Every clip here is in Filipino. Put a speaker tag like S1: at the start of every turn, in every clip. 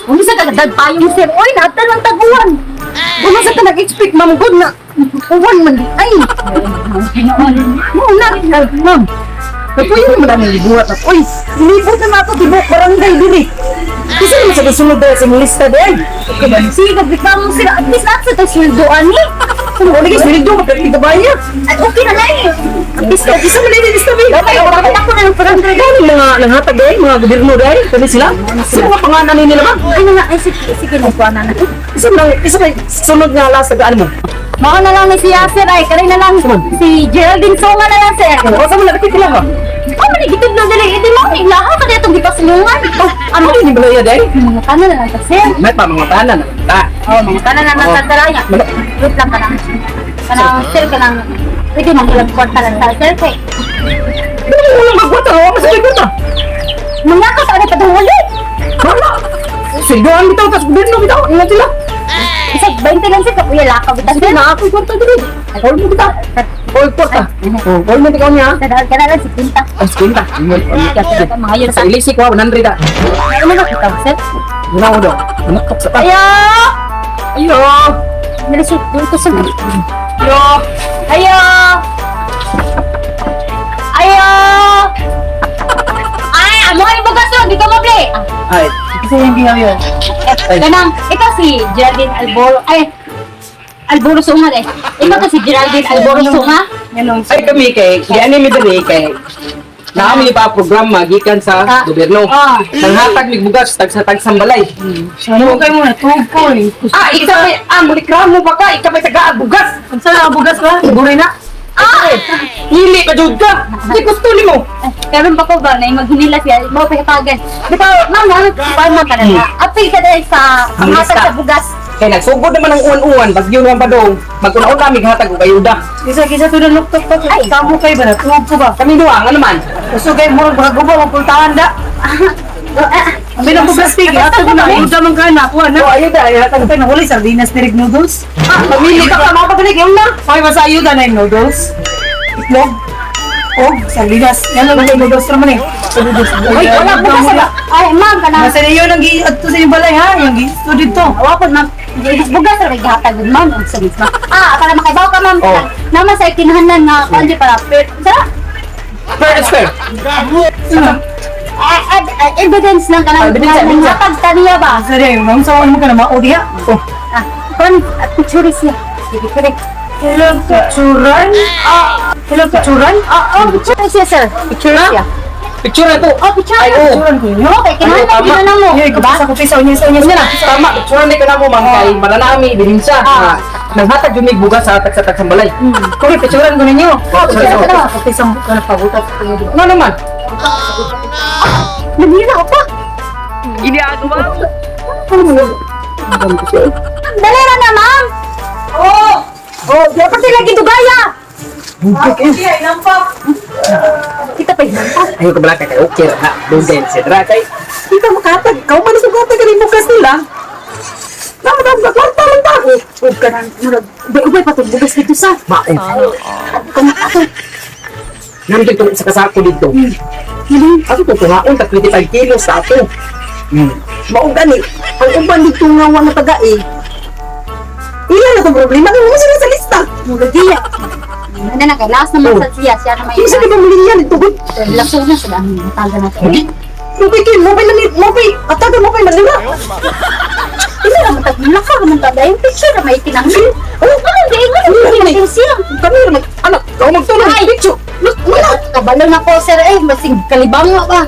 S1: Kung sa kagad payong sir, oy, natan ang taguan. Kung sa ka nag-expect, ma'am, good na. Uwan man, ay. Muna, ma'am. Napuyo naman ang libuhat at, oy, nilibot na nato, tibok, barangay diri. Kasi naman sa kasunod dahil sa lista dahil. Sige, nagbitam mo sila, at least nasa tayo sweldoan ni. Kung ulit yung sweldo, magkakita ba niya? At okay na lang eh. At least, isa mo na yung lista ba? Dapat ako ako na ng barangay dahil. Mga nanghatag dahil, mga gobyerno dahil. Kami sila. Sino mga panganan nila ba? Ay na nga, ay sige, magpuanan na. Isa may sunod nga last na mo. Maka na lang ni si Yasser ay, kare na lang si Geraldine Songa na lang sir. O, saan mo nakikita sila ba? Oh, manigitid na dali. Hindi mo, ilaha ka dito gipasilungan. Oh, ano yun yung balaya dahil? Mga tanan na lang ka sir.
S2: May pa mga tanan na.
S1: Oh, mga tanan na lang tataraya. Wait lang ka lang. Kanang sir ka lang. Pwede nang ilang kwarta lang sa sir kay.
S2: Ano mo lang magwata? Ako masaya ko ito.
S1: Mga ka sa ano pa doon ulit.
S2: Wala. Sildoan bitaw, tas gobyerno bitaw. Ingat sila.
S1: Isa, 20 lang sir, kapuya lakaw bitas
S2: Sige na, ako'y kwarta dito. Call mo bitaw. Call kwarta. Call mo bitaw niya.
S1: Sadaan ka na lang si Pinta.
S2: Ang skinta.
S1: Mga yun
S2: Sa ilisik ko, 100 ah.
S1: Ano na kita, sir?
S2: Muna ko daw. Manakap sa pa.
S1: Ayo!
S2: Ayo!
S1: Nilisip, dito sa
S2: Ayo!
S1: Ayo! Ayo! Ay, amo kayo bugas yun, di ka mabli!
S2: Ay, kasi yung biyaw yun.
S1: Ganang, ikaw si Geraldine Alboro, Alboro Sunga eh. Ikaw to si Geraldine Alboro Sunga?
S2: Ay kami kay, di anime dali kay. Naami pa programa gikan sa gobyerno. Nanghatag mig bugas tag sa sambalay.
S1: Ano kayo muna, tuwag ko eh.
S2: Ikaw may reklamo ba ka? Ikaw may taga bugas.
S1: Saan ang bugas ba?
S2: Buray na. Hili ka jud ka. Di gusto nimo.
S1: Meron pa ko ba na yung maghinila siya, mga pagkatagan. Di ba, ma'am, paano ka na? Apil ka dahil sa panghatag sa bugas.
S2: Kaya nagsugod naman ang uwan-uwan, bagyo naman pa daw. Mag-una-una mighatag og ayuda.
S1: Kisa to na luktok pa. Ay, kamo kayo ba na? Tuwag ko ba?
S2: Kami duwa nga naman.
S1: Gusto kayo murag gubo, magpuntahan da. Ang bilang bugas tig, ato ko na, ayuda man ka na, kuha na.
S2: Ayuda, ayuda.
S1: Ito na huli, sardinas tirig noodles.
S2: Pamili ka pa, mapagalig yun na.
S1: Okay ba sa ayuda na yung noodles? Itlog? Oh, sardinas. Yan lang yung noodles naman eh. Ay, wala bukas ba? Ay, ma'am, ka na. Masaya yun ang giadto sa yung balay ha, yung giadto dito. Awapon, ma'am. Bugas na rin hatag, ma'am. Ang salis, ma'am. Para makaibaw ka, ma'am. Naman sa ikinahanan na kundi para. Sarap.
S2: Fair is fair.
S1: Evidence lang ka lang.
S2: Evidence.
S1: Hatag taniya ba?
S3: Sorry, ma'am, saan mo ka na maudi ha?
S1: Kon, picture siya. Picture.
S3: Ilang picturan? Ilang picturan?
S1: Picture siya, sir. Picture siya.
S2: Picture na to.
S1: Oh, picture.
S2: Ay, oo.
S3: Picturan ko yun?
S1: Okay, kinahanan na mo.
S3: Hey, kapasa ko pisa, unya.
S2: Tama, picture na ka na mo, ma'am, kay mananami, din siya. Nanghatag yung may bugas sa tag sa sambalay.
S3: Kung picturan ko ninyo.
S2: picturan ko.
S3: Kapisa mo ka na pagutot.
S2: Ano naman?
S1: Nanira ako pa. Dalera na, ma'am. Oh, dapat sila gitugaya. Kita pa yun.
S2: Ayaw ka bala kay okay ha. Doon si Dra kay.
S3: Kita makatag. Kau man sa katag ka rin bukas nila. Naman ang kwarta lang ta.
S1: Huwag ka na. Ubay pa ito. Bugas dito sa.
S2: Maong.
S1: Ako.
S2: Nandito itong sa kasako dito. Ako ito tuhaon tag 25 kilos sa ato.
S3: Maong gani. Ang uban dito nga wala taga eh. Ilan na itong problema? Kaya mo sila sa lista.
S1: Mugadiya. Ano na kay last naman sa siya. Siya na may
S3: Kisa di ba muli yan? Ito ba?
S1: laso na sa dami. Mataga na ito.
S3: Mabay kayo. Mabay na nila. Mabay. Ataga mabay na nila.
S1: Hindi na matag. Laka naman tada. Yung picture na may tinangin. Oh, ano? Hindi nga. Siya.
S3: Kami naman. Anak, kau magtulong.
S1: Ay, picture. Wala. Kabalo na ko, sir. Masig kalibanga ba?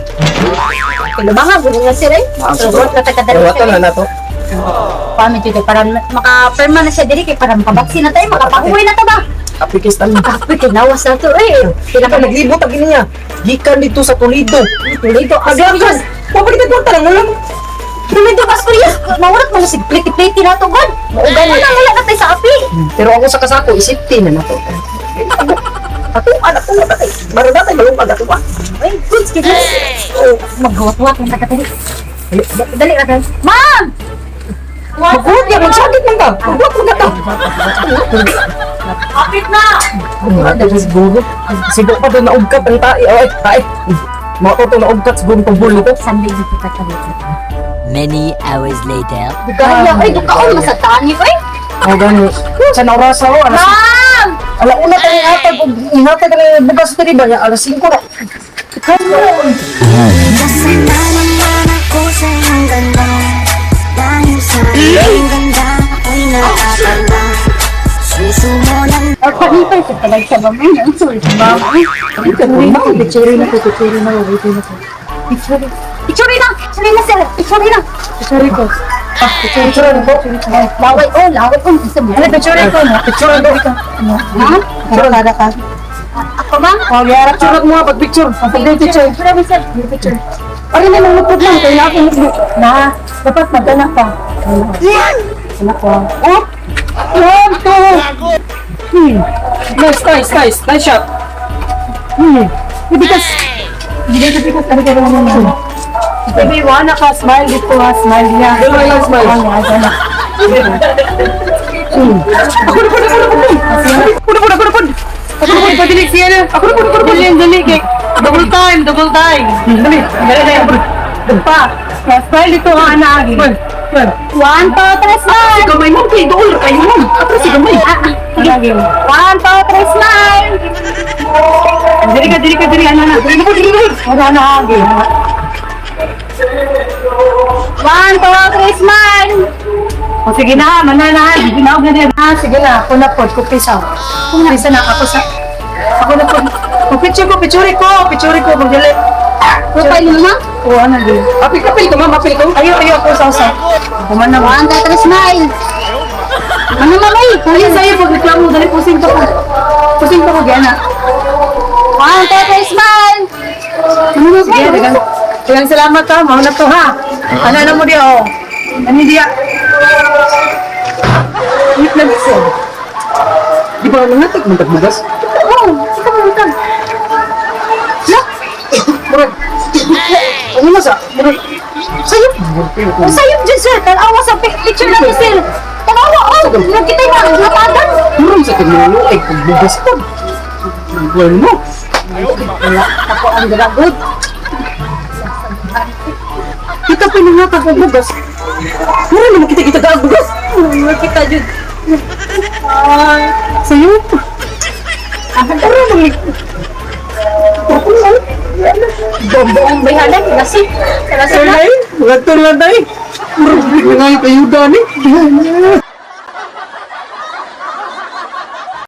S1: Kalibanga. Gulo nga, sir. Sugot na tagadali.
S2: Watan na to.
S1: Paano dito? Para maka-perma na siya diri. Kaya para makabaksin na tayo. Makapakuwi na to ba?
S2: Aplikistan mo.
S1: Kapit, kinawas na to.
S2: Pinaka naglibot ang niya. Gikan dito sa Toledo.
S1: Tulido.
S2: Aglakas. Pabalikan mo tarang alam.
S1: Tulido, Pascuria. Maurat mo na si pliti-pliti na to, God. Maugan na lang wala tayo sa api.
S2: Pero ako sa kasako isipti na nato. Ako anak ko na tay. Baro na tay malungkag ato ba.
S1: Ay, good, skid. Oh, maghuwat-huwat yung tagatali. Dali na tayo. Ma'am!
S2: Magbuhat yan, magsagit man ka. Magbuhat man ka.
S1: Kapit na!
S2: Ano siguro? Sigo pa doon naugkat ang tae. Ay, tae. Matuto na ugkat sa buong pagbulo ko.
S1: Sunday dito ka kami.
S4: Many hours later.
S1: Gaya, ay, dukaon masatani, ay.
S2: Ang gani. Sa naurasa ko, alas
S1: Ma'am!
S2: alauna tayo atag. Inatag ka na bugas na riba. Alas 5 na.
S5: Nasanda naman ako sa iyong ganda. Dahil sa iyong ganda ako'y nakakanda. Susumolan
S1: Or panipay sa talag sa mamay. Ang sorry sa mama.
S3: Picture na ko, picture na ko, picture na ko.
S1: Picture na! Sorry na, sir. Picture na.
S3: Picture ko.
S1: Picture na po. Laway, oh, laway. Oh, isa mo.
S3: Ano, picture ko, no? Picture ko.
S1: Ha?
S3: Picture na ka.
S1: Ako ba?
S3: Oh, yara, picture mo nga, pag-picture. Pag-picture.
S1: Picture mo, sir. Picture.
S3: Pari na lang lupot lang, kaya ako lupot. Na, dapat magdanak pa. Anak ko. Oh! One, two!
S2: Nice shot.
S3: Ibigas! Ibigas, ibigas. Ano ka naman? Baby, one naka-smile dito ha. Smile niya.
S2: Dito lang smile.
S3: Ako na padilig siya na. Ako na dali kay. Double time. Dali na yan. Pa. Smile dito ha, anak.
S1: One, two, three, smile!
S3: Gamay mo, kay dool. Kayo mo. Ako si gamay.
S1: Sige. One, two, three, smile!
S3: Dili. Ano na? Wala na agi.
S1: One, two, three, smile!
S3: O sige na, mananahan. Ginawag na din. Sige na, ako na po. Kupisaw. Kumisa na, ako na po. Picture ko. Magdali.
S1: Profile mo na?
S3: Oo, ano din.
S2: Apil ko, ma'am. Apil ko.
S3: Ayaw, ako sa. Kuman na.
S1: One, two, three, smile! Ano mamay?
S3: Ayun sa'yo, pag reklamo, dali pusing ko. Pusing ko, gana.
S1: One, two, three, smile!
S3: Ano na, sige. Dagang salamat ha. Mauna to ha. Ano mo diya, oh. Ano diya? Wait lang isa.
S2: Di ba alam natin kung magbugas?
S1: Oh, sika mo utang.
S3: Ano na sa?
S1: Sayop! Ang sayop dyan, sir! Tanawa sa picture na to, sir! Tanawa, oh! Nagkita yung lapagan!
S2: Murang sa kanyang ay pagbugas ko. Well mo.
S3: Ako ang gagod. Kita pinangatag ang bugas. Mura naman kita gagod.
S1: Nagkita dyan.
S3: Sa'yo?
S1: Bombong bayhanan, nasi.
S3: Sir Lai? Wala to lang tayo. Mura naman kayo dani.